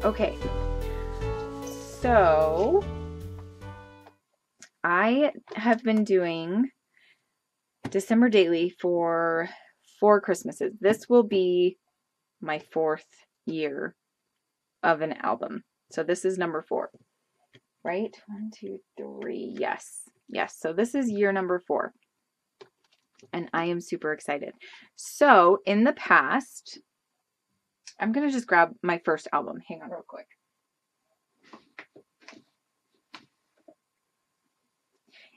Okay, so I have been doing December daily for 4 Christmases. This will be my 4th year of an album. So this is number 4, right? 1, 2, 3. Yes. Yes. So this is year number 4. And I am super excited. So in the past, I'm going to just grab my first album. Hang on real quick.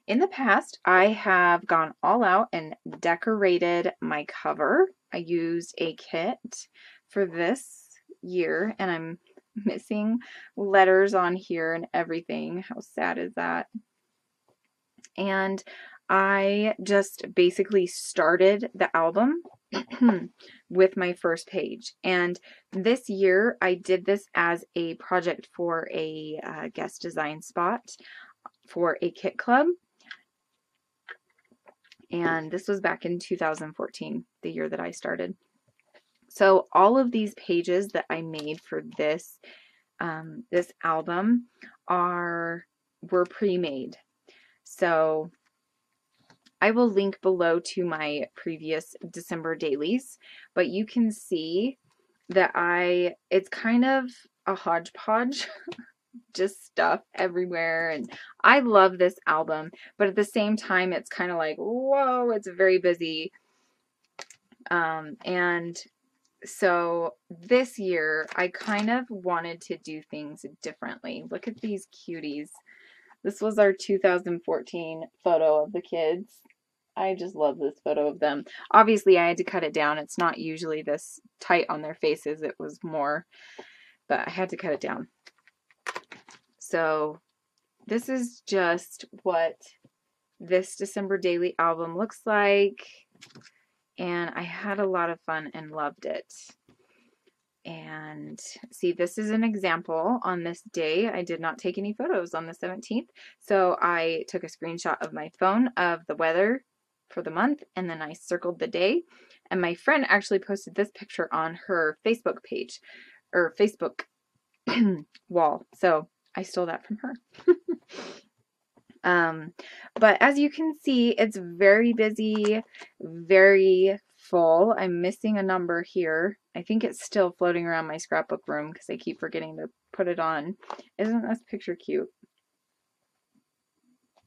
In the past, I have gone all out and decorated my cover. I used a kit for this year, and I'm missing letters on here and everything. How sad is that? And I just basically started the album with my first page. And this year, I did this as a project for a guest design spot for a kit club. And this was back in 2014, the year that I started. So all of these pages that I made for this this album were pre-made. So I will link below to my previous December dailies, but you can see that it's kind of a hodgepodge. Just stuff everywhere, and I love this album, but at the same time it's kind of like, whoa, it's very busy. And so this year I kind of wanted to do things differently. Look at these cuties. This was our 2014 photo of the kids. I just love this photo of them. Obviously I had to cut it down. It's not usually this tight on their faces. It was more, but I had to cut it down. So this is just what this December daily album looks like. And I had a lot of fun and loved it. And see, this is an example on this day. I did not take any photos on the 17th. So I took a screenshot of my phone of the weather for the month, and then I circled the day. And my friend actually posted this picture on her Facebook page, or Facebook wall. So I stole that from her. But as you can see, it's very busy, very full. I'm missing a number here. I think it's still floating around my scrapbook room because I keep forgetting to put it on. Isn't this picture cute?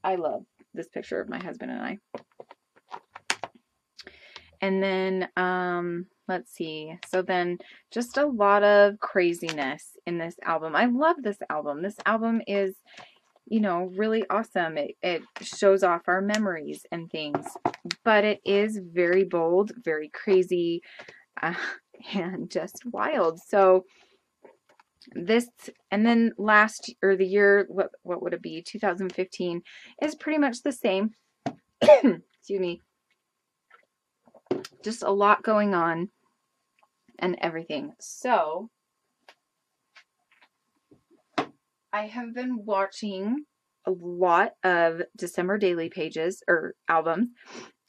I love this picture of my husband and I. And then, let's see. So then just a lot of craziness in this album. I love this album. This album is, you know, really awesome. It shows off our memories and things, but it is very bold, very crazy, and just wild. So this, and then the year, what would it be? 2015 is pretty much the same. Excuse me. Just a lot going on and everything. So I have been watching a lot of December daily pages or albums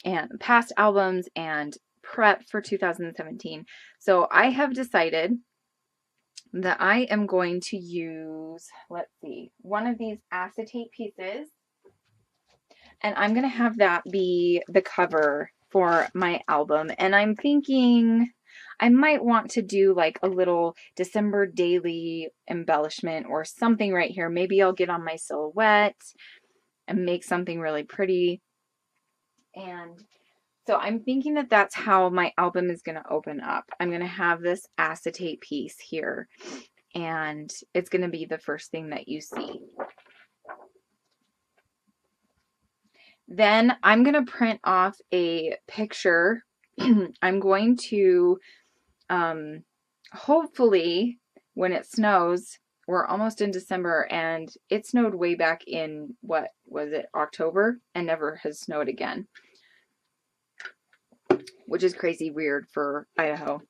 and past albums and prep for 2017. So I have decided that I am going to use, let's see, one of these acetate pieces, and I'm going to have that be the cover for my album. And I'm thinking I might want to do like a little December daily embellishment or something right here. Maybe I'll get on my silhouette and make something really pretty. And so I'm thinking that that's how my album is going to open up. I'm going to have this acetate piece here, and it's going to be the first thing that you see. Then I'm going to print off a picture. I'm going to, hopefully when it snows, we're almost in December, and it snowed way back in, what was it, October, and never has snowed again, which is crazy weird for Idaho.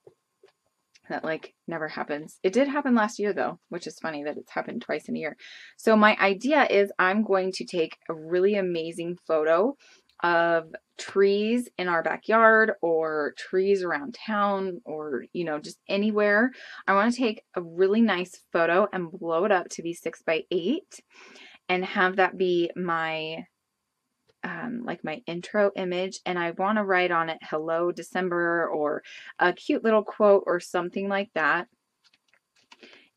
That like never happens. It did happen last year though, which is funny that it's happened twice in a year. So my idea is I'm going to take a really amazing photo of trees in our backyard or trees around town or, you know, just anywhere. I want to take a really nice photo and blow it up to be 6x8 and have that be my like my intro image, and I want to write on it hello December or a cute little quote or something like that.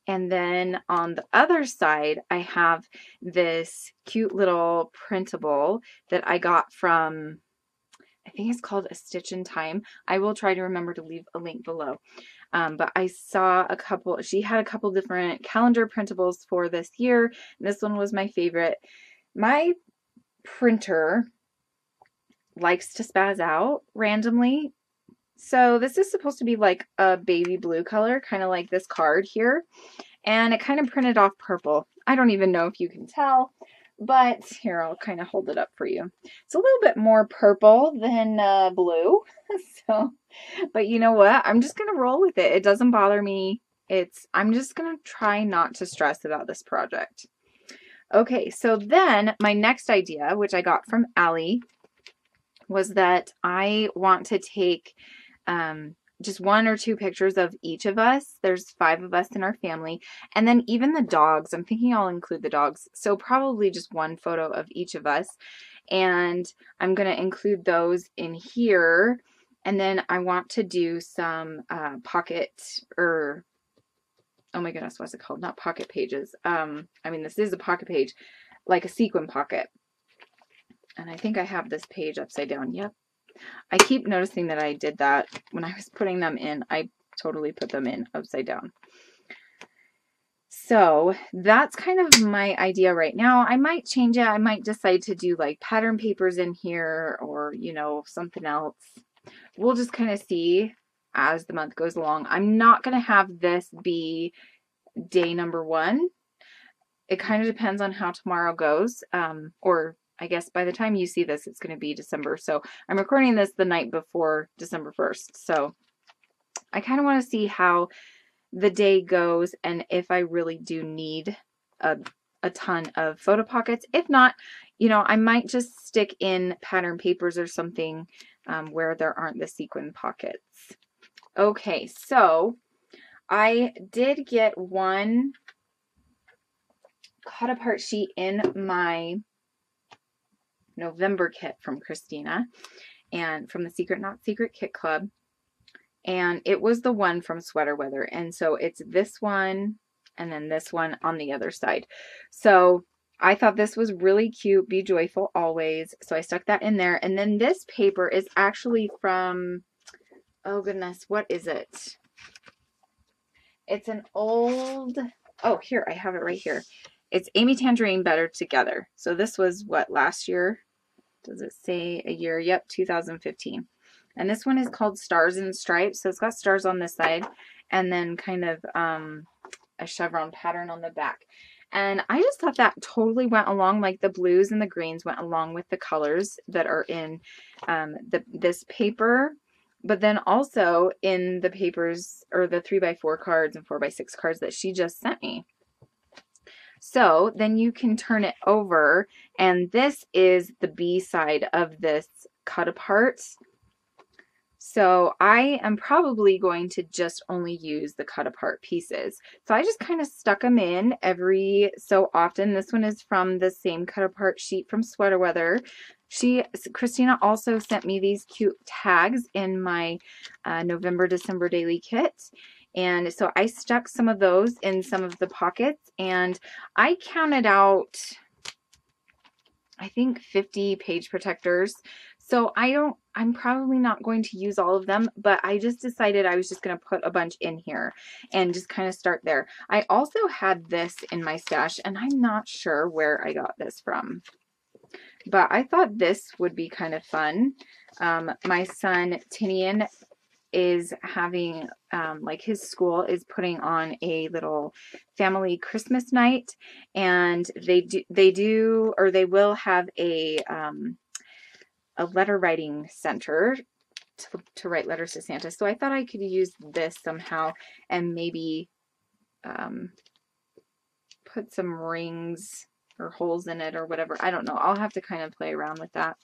And then on the other side, I have this cute little printable that I got from, I think it's called A Stitch in Time. I will try to remember to leave a link below. But I saw a couple, she had a couple different calendar printables for this year. This one was my favorite. My printer likes to spaz out randomly. So this is supposed to be like a baby blue color, kind of like this card here. And it kind of printed off purple. I don't even know if you can tell, but here, I'll kind of hold it up for you. It's a little bit more purple than blue. So, but you know what? I'm just going to roll with it. It doesn't bother me. I'm just going to try not to stress about this project. Okay, so then my next idea, which I got from Allie, was that I want to take just 1 or 2 pictures of each of us. There's 5 of us in our family. And then even the dogs, I'm thinking I'll include the dogs. So probably just 1 photo of each of us. And I'm going to include those in here. And then I want to do some pocket, or, oh my goodness, what's it called? Not pocket pages. I mean, this is a pocket page, like a sequin pocket. And I think I have this page upside down. Yep. I keep noticing that I did that when I was putting them in. I totally put them in upside down. So that's kind of my idea right now. I might change it. I might decide to do like pattern papers in here or, you know, something else. We'll just kind of see as the month goes along. I'm not going to have this be day number 1. It kind of depends on how tomorrow goes, or I guess by the time you see this, it's going to be December. So I'm recording this the night before December 1st. So I kind of want to see how the day goes and if I really do need a ton of photo pockets. If not, you know, I might just stick in pattern papers or something where there aren't the sequin pockets. Okay, so I did get 1 cut apart sheet in my November kit from Khristina and from the Secret Not Secret Kit Club, and it was the one from Sweater Weather, and so it's this one and then this one on the other side. So I thought this was really cute. Be joyful always. So I stuck that in there. And then this paper is actually from, oh goodness, what is it? It's an old, oh here, I have it right here. It's Amy Tangerine Better Together. So this was what, last year? Does it say a year? Yep, 2015. And this one is called Stars and Stripes. So it's got stars on this side and then kind of a chevron pattern on the back. And I just thought that totally went along, like the blues and the greens went along with the colors that are in this paper. But then also in the papers, or the 3x4 cards and 4x6 cards that she just sent me. So then you can turn it over, and this is the B side of this cut apart. So I am probably going to just only use the cut apart pieces. So I just kind of stuck them in every so often. This one is from the same cut apart sheet from Sweater Weather. Khristina also sent me these cute tags in my November, December daily kit. And so I stuck some of those in some of the pockets, and I counted out, I think, 50 page protectors. So I'm probably not going to use all of them, but I just decided I was just going to put a bunch in here and just kind of start there. I also had this in my stash, and I'm not sure where I got this from, but I thought this would be kind of fun. My son Tinian is having, like, his school is putting on a little family Christmas night, and they will have a letter writing center to write letters to Santa. So I thought I could use this somehow and maybe put some rings or holes in it or whatever. I don't know. I'll have to kind of play around with that.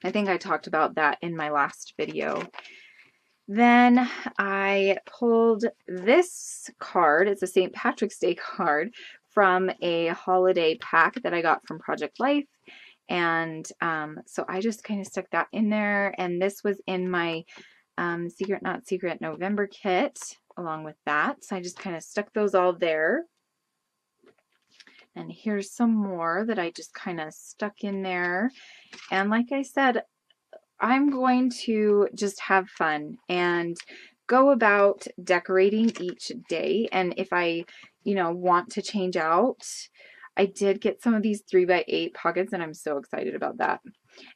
I think I talked about that in my last video. Then I pulled this card. It's a St. Patrick's Day card from a holiday pack that I got from Project Life. And so I just kind of stuck that in there. And this was in my Secret Not Secret November kit along with that. So I just kind of stuck those all there. And here's some more that I just kind of stuck in there. And like I said, I'm going to just have fun and go about decorating each day. And if I, want to change out, I did get some of these 3x8 pockets and I'm so excited about that.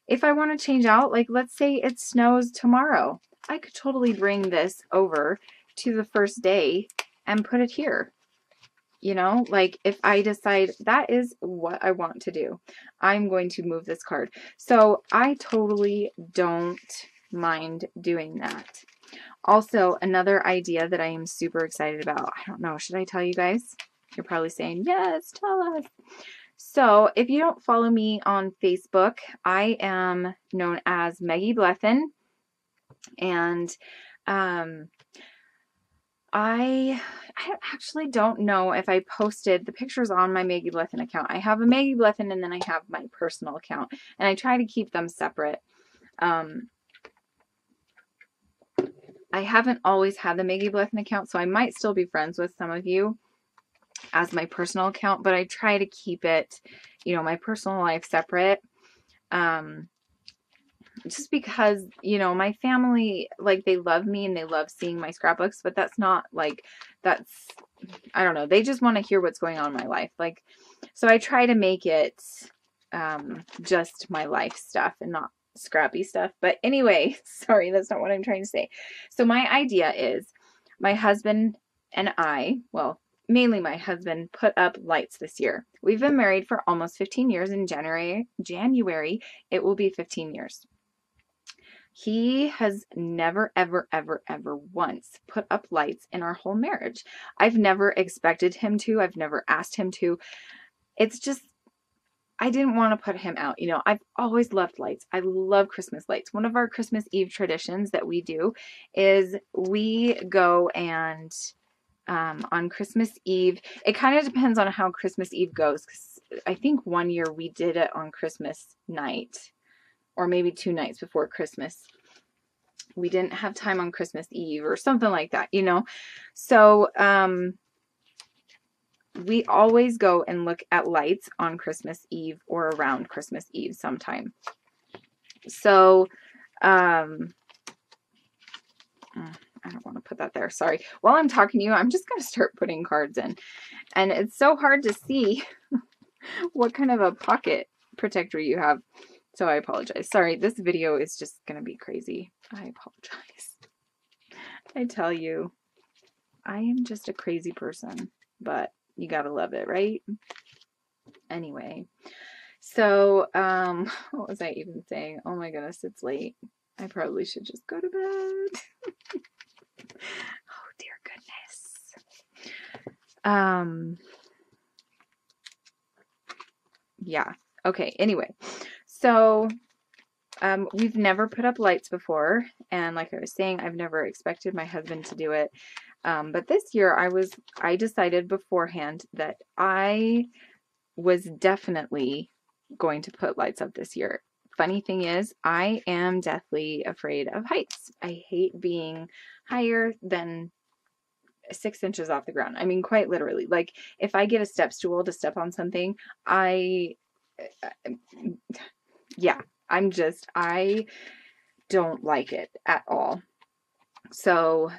If I want to change out, like let's say it snows tomorrow, I could totally bring this over to the first day and put it here. Like if I decide that is what I want to do, I'm going to move this card. So I totally don't mind doing that. Also, another idea that I am super excited about. I don't know, should I tell you guys? You're probably saying, yes, tell us. So if you don't follow me on Facebook, I am known as Meggy Blethyn. And I actually don't know if I posted the pictures on my Meggy Blethyn account. I have a Meggy Blethyn and then I have my personal account, and I try to keep them separate. I haven't always had the Meggy Blethyn account, so I might still be friends with some of you as my personal account, but I try to keep it, my personal life separate. Just because, my family, like, they love me and they love seeing my scrapbooks, but that's not, like, I don't know. They just want to hear what's going on in my life. Like, so I try to make it just my life stuff and not scrappy stuff. But anyway, sorry, that's not what I'm trying to say. So my idea is my husband and I, well, mainly my husband, put up lights this year. We've been married for almost 15 years. In January, it will be 15 years. He has never, ever, ever, ever once put up lights in our whole marriage. I've never expected him to. I've never asked him to. It's just, I didn't want to put him out. I've always loved lights. I love Christmas lights. One of our Christmas Eve traditions that we do is we go and on Christmas Eve, it kind of depends on how Christmas Eve goes. 'Cause I think one year we did it on Christmas night, or maybe 2 nights before Christmas. We didn't have time on Christmas Eve or something like that, So, we always go and look at lights on Christmas Eve or around Christmas Eve sometime. So, I don't want to put that there. Sorry. While I'm talking to you, I'm just going to start putting cards in. And it's so hard to see what kind of a pocket protector you have. So I apologize. Sorry, this video is just going to be crazy. I apologize. I tell you, I am just a crazy person, but you got to love it, right? Anyway, so what was I even saying? Oh my goodness, it's late. I probably should just go to bed. Oh dear goodness. Yeah. Okay. Anyway, so we've never put up lights before, and like I was saying, I've never expected my husband to do it. But this year I decided beforehand that I was definitely going to put lights up this year. Funny thing is, I am deathly afraid of heights. I hate being higher than 6 inches off the ground. I mean, quite literally. Like, if I get a step stool to step on something, I don't like it at all. So,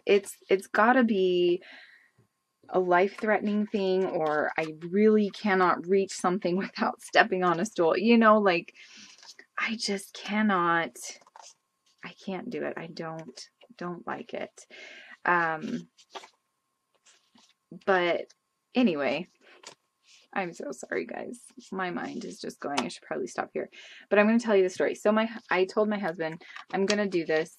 it's gotta be a life-threatening thing, or I really cannot reach something without stepping on a stool. Like, I just cannot, I can't do it. I don't like it. But anyway, I'm so sorry, guys. My mind is just going. I should probably stop here. But I'm going to tell you the story. So I told my husband, I'm going to do this.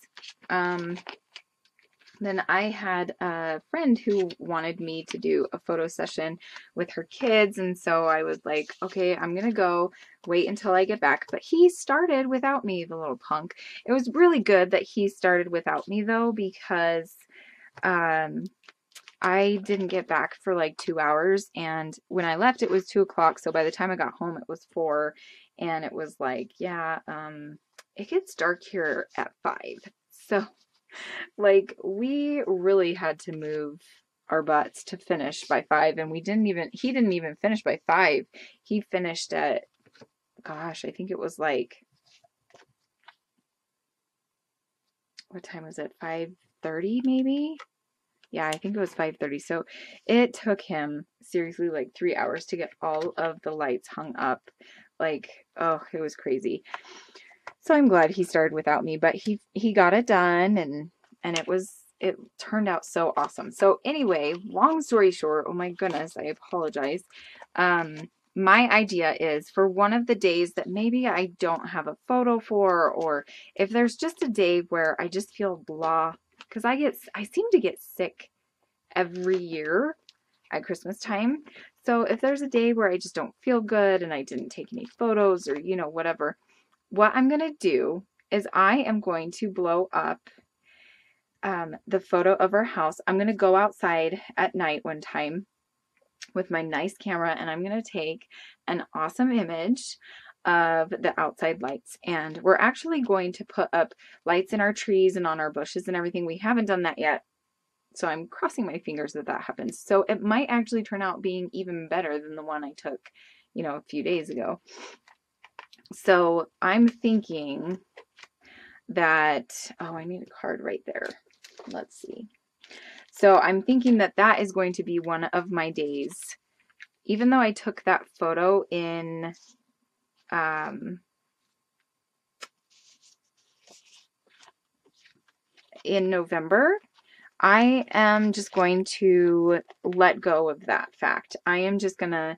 then I had a friend who wanted me to do a photo session with her kids, and so I was like, okay, I'm gonna go wait until I get back. But he started without me, the little punk. It was really good that he started without me though, because I didn't get back for like 2 hours, and when I left it was 2 o'clock, so by the time I got home it was 4, and it was like, yeah, it gets dark here at 5. So like, we really had to move our butts to finish by 5, and he didn't even finish by 5. He finished at, gosh, I think it was like, what time was it? 5:30 maybe? Yeah, I think it was 5:30. So it took him seriously like 3 hours to get all of the lights hung up. Like, oh, it was crazy. So I'm glad he started without me, but he got it done, and it turned out so awesome. So anyway, long story short, oh my goodness, I apologize. My idea is for one of the days that maybe I don't have a photo for, or if there's just a day where I just feel blah, because I seem to get sick every year at Christmas time. So if there's a day where I just don't feel good and I didn't take any photos, or whatever, what I'm going to do is I am going to blow up the photo of our house. I'm going to go outside at night one time with my nice camera, and I'm going to take an awesome image of the outside lights. And we're actually going to put up lights in our trees and on our bushes and everything. We haven't done that yet, so I'm crossing my fingers that that happens. So it might actually turn out being even better than the one I took, a few days ago. So I'm thinking that, oh, I need a card right there. Let's see. So I'm thinking that that is going to be one of my days. Even though I took that photo in November, I am just going to let go of that fact. I am just going to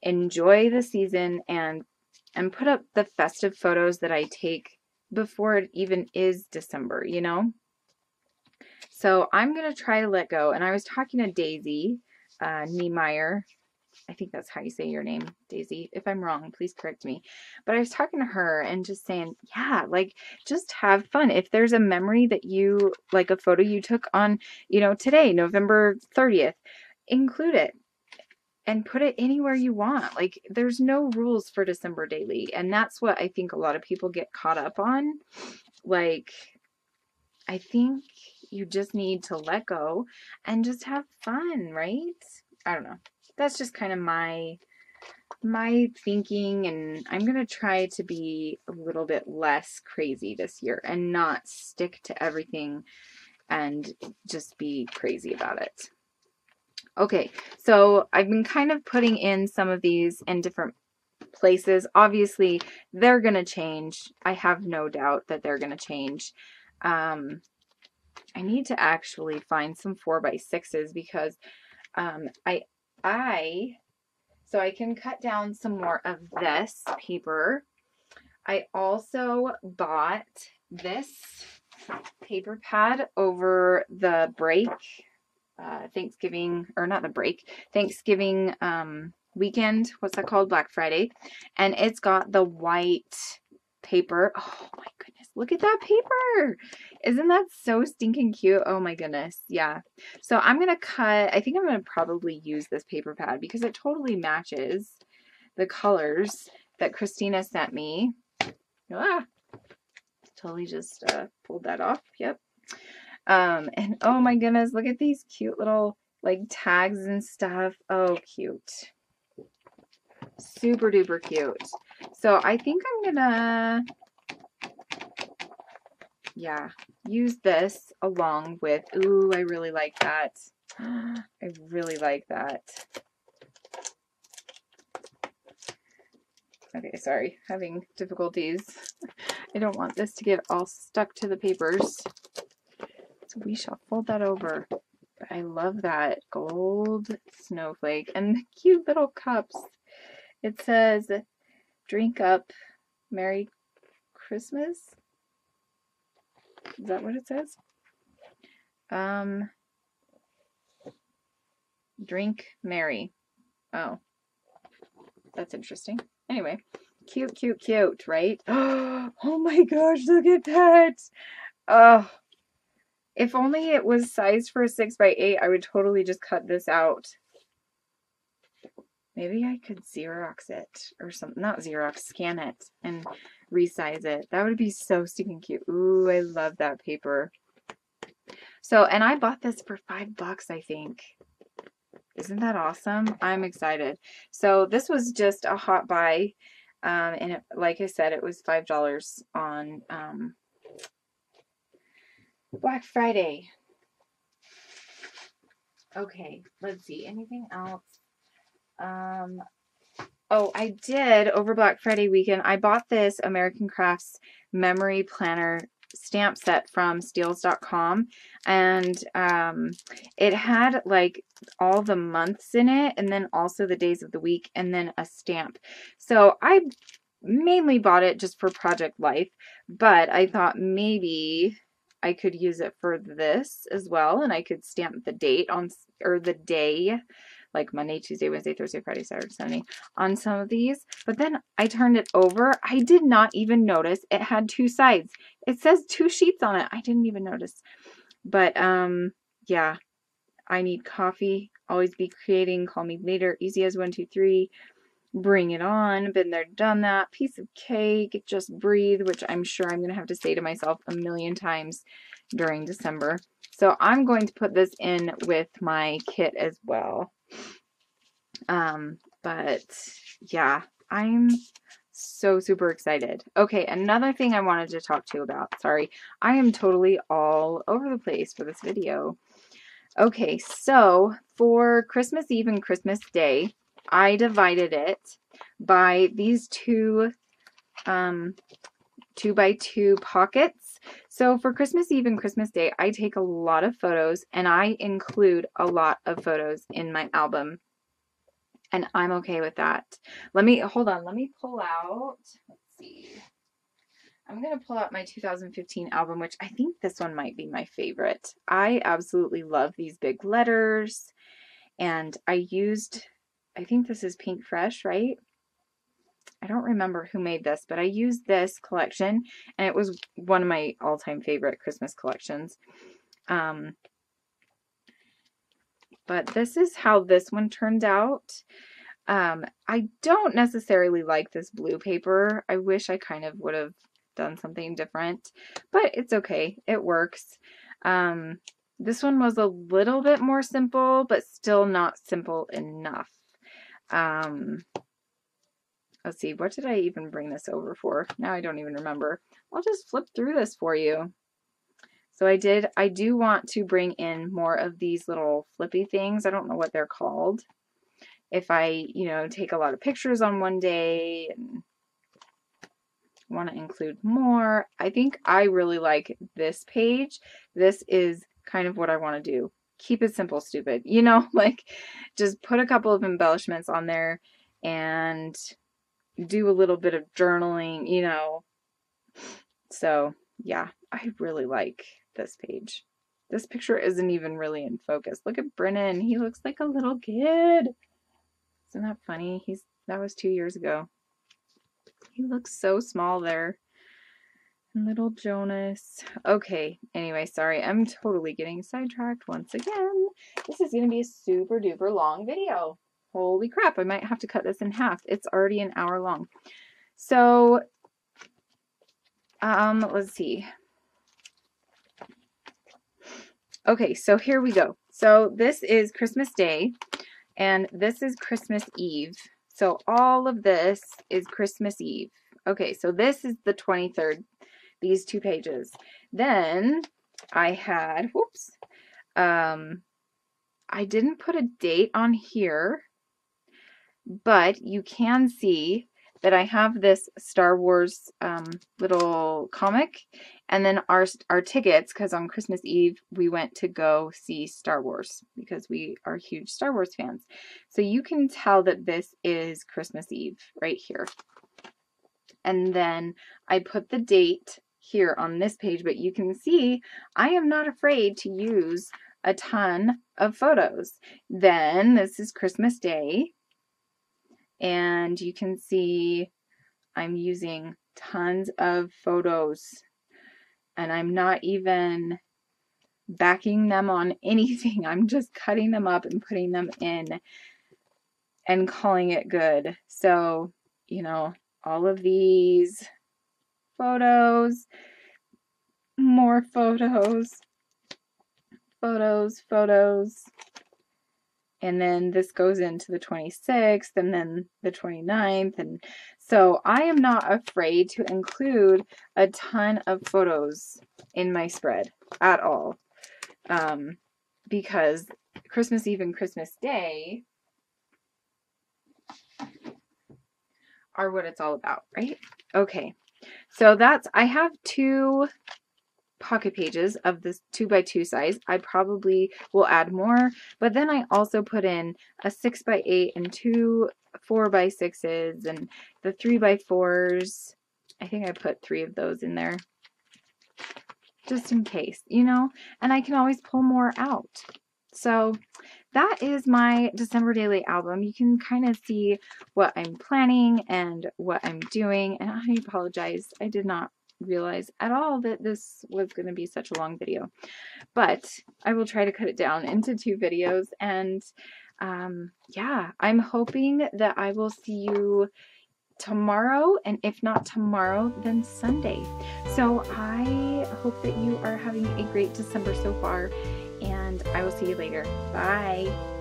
enjoy the season and put up the festive photos that I take before it even is December, So I'm going to try to let go. And I was talking to Daisy Niemeyer. I think that's how you say your name, Daisy. If I'm wrong, please correct me. But I was talking to her and just saying, yeah, like, just have fun. If there's a memory that you, like a photo you took on, today, November 30th, include it and put it anywhere you want. Like, there's no rules for December daily. And that's what I think a lot of people get caught up on. Like, I think you just need to let go and just have fun, right? I don't know. That's just kind of my thinking, and I'm going to try to be a little bit less crazy this year and not stick to everything and just be crazy about it. Okay, so I've been kind of putting in some of these in different places. Obviously, they're going to change. I have no doubt that they're going to change. I need to actually find some 4x6s because so I can cut down some more of this paper. I also bought this paper pad over the break, Thanksgiving weekend. What's that called? Black Friday. And it's got the white paper. Oh my goodness, look at that paper. Isn't that so stinking cute? Oh my goodness. Yeah. So I'm going to cut, I think I'm going to probably use this paper pad because it totally matches the colors that Khristina sent me. Totally just pulled that off. Yep. And oh my goodness, look at these cute little like tags and stuff. Oh, cute. Super duper cute. So I think I'm gonna, yeah, use this along with, ooh, I really like that. I really like that. Okay, sorry, having difficulties. I don't want this to get all stuck to the papers. So we shall fold that over. But I love that gold snowflake and the cute little cups. It says, drink up, Merry Christmas. Is that what it says? Drink Mary. Oh, that's interesting. Anyway, cute, cute, cute, right? Oh my gosh, look at that. Oh, if only it was sized for a 6x8, I would totally just cut this out. Maybe I could Xerox it or something. Not Xerox, scan it and resize it. That would be so stinking cute. Ooh, I love that paper. So, and I bought this for $5, I think. Isn't that awesome? I'm excited. So this was just a hot buy. And it, like I said, it was $5 on Black Friday. Okay, let's see. Anything else? Oh, I did over Black Friday weekend. I bought this American Crafts Memory Planner stamp set from steals.com, and it had like all the months in it, and then also the days of the week, and then a stamp. So I mainly bought it just for Project Life, but I thought maybe I could use it for this as well, and I could stamp the date on, or the day, like Monday, Tuesday, Wednesday, Thursday, Friday, Saturday, Sunday on some of these. But then I turned it over. I did not even notice it had two sides. It says 2 sheets on it. I didn't even notice. But yeah, I need coffee. Always be creating. Call me later. Easy as 1, 2, 3. Bring it on. Been there, done that. Piece of cake. Just breathe, which I'm sure I'm going to have to say to myself a million times during December. So I'm going to put this in with my kit as well. But yeah, I'm so super excited. Okay, another thing I wanted to talk to you about. Sorry, I am totally all over the place for this video. Okay, so for Christmas Eve and Christmas Day, I divided it by these two 2x2 pockets. So for Christmas Eve and Christmas Day, I take a lot of photos, and I include a lot of photos in my album. And I'm okay with that. Hold on, let me pull out, let's see. I'm going to pull out my 2015 album, which I think this one might be my favorite. I absolutely love these big letters. And I think this is Pink Fresh, right? I don't remember who made this, but I used this collection, and it was one of my all-time favorite Christmas collections. But this is how this one turned out. I don't necessarily like this blue paper. I wish I kind of would have done something different, but it's okay. It works. This one was a little bit more simple, but still not simple enough. Let's see, what did I even bring this over for? Now I don't even remember. I'll just flip through this for you. So I do want to bring in more of these little flippy things. I don't know what they're called. If I, take a lot of pictures on one day and want to include more. I think I really like this page. This is kind of what I want to do. Keep it simple, stupid. Like just put a couple of embellishments on there and do a little bit of journaling, So yeah, I really like this page. This picture isn't even really in focus. Look at Brennan. He looks like a little kid. Isn't that funny? That was 2 years ago. He looks so small there. Little Jonas. Okay, anyway, sorry. I'm totally getting sidetracked once again. This is going to be a super duper long video. Holy crap, I might have to cut this in half. It's already an hour long. So, let's see. Okay, so here we go. So this is Christmas Day, and this is Christmas Eve. So all of this is Christmas Eve. Okay, so this is the 23rd, these 2 pages. Then I had, I didn't put a date on here, but you can see that I have this Star Wars little comic, and then our tickets, because on Christmas Eve we went to go see Star Wars because we are huge Star Wars fans. So you can tell that this is Christmas Eve right here. And then I put the date here on this page, but you can see I am not afraid to use a ton of photos. Then this is Christmas Day, and you can see I'm using tons of photos, and I'm not even backing them on anything. I'm just cutting them up and putting them in and calling it good. So, you know, all of these photos, more photos, photos, and then this goes into the 26th and then the 29th, and so I am not afraid to include a ton of photos in my spread at all, because Christmas Eve and Christmas Day are what it's all about, right? Okay, so I have 2 pocket pages of this 2x2 size. I probably will add more, but then I also put in a 6x8 and 2 4x6s and the 3x4s. I think I put 3 of those in there just in case, you know, and I can always pull more out. So that is my December daily album. You can kind of see what I'm planning and what I'm doing, and I apologize. I did not realize at all that this was going to be such a long video, but I will try to cut it down into 2 videos, and yeah, I'm hoping that I will see you tomorrow, and if not tomorrow, then Sunday. So I hope that you are having a great December so far, and I will see you later. Bye.